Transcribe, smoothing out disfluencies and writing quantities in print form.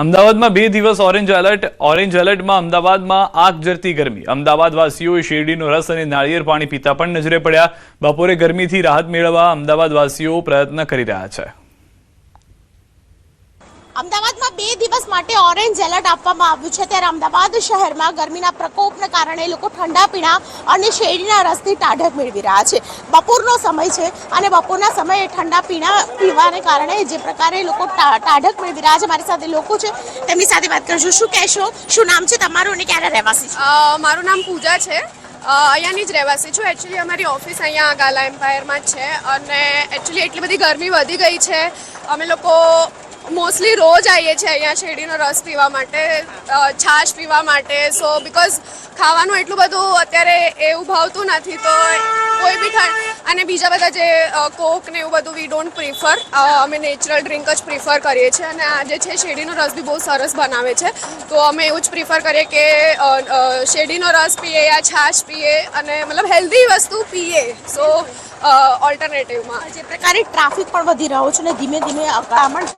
અમદાવાદમાં 2 દિવસ ઓરેન્જ એલર્ટમાં અમદાવાદમાં આગ ઝરતી ગરમી. અમદાવાદવાસીઓએ શેરડીનો રસ અને નાળિયેર પાણી પીતા પણ નજરે પડ્યા. બપોરે ગરમીથી રાહત મેળવવા અમદાવાદવાસીઓ પ્રયત્ન કરી રહ્યા છે. અમદાવાદમાં 2 દિવસ માટે ઓરેન્જ એલર્ટ આપવામાં આવ્યું છે, ત્યારે અમદાવાદ શહેરમાં ગરમીના પ્રકોપને કારણે લોકો ઠંડા પીણા અને શેરડીના રસથી ટાઢક મેળવી રહ્યા છે. બપોરનો સમય છે અને બપોરના સમયે ઠંડા પીણા પીવાને કારણે જે પ્રકારે લોકો ટાઢક મેળવી રહ્યા છે. મારી સાથે લોકો છે, તેમની સાથે વાત કરીશું. શું કહેશો, શું નામ છે તમારું અને ક્યારે રહેવાસી છે? મારું નામ પૂજા છે, અહીંયાની જ રહેવાસી છું. એકચ્યુઅલી અમારી ઓફિસ અહીંયા ગાલા એમ્પાયરમાં જ છે અને એકચ્યુઅલી એટલી બધી ગરમી વધી ગઈ છે. અમે લોકો મોસ્ટલી રોજ આવીએ છીએ અહીંયા શેરડીનો રસ પીવા માટે, છાશ પીવા માટે. સો બિકોઝ ખાવાનું એટલું બધું અત્યારે એવું ભાવતું નથી, તો કોઈ બી અને બીજા બધા જે કોક ને એવું બધું વી ડોન્ટ પ્રિફર. અમે નેચરલ ડ્રિંક જ પ્રિફર કરીએ છીએ અને આ જે છે શેરડીનો રસ બી બહુ સરસ બનાવે છે, તો અમે એવું જ પ્રિફર કરીએ કે શેરડીનો રસ પીએ યા છાશ પીએ અને મતલબ હેલ્ધી વસ્તુ પીએ. સો ઓલ્ટરનેટિવમાં જે પ્રકારે ટ્રાફિક પણ વધી રહ્યો છે અને ધીમે ધીમે અકળામણ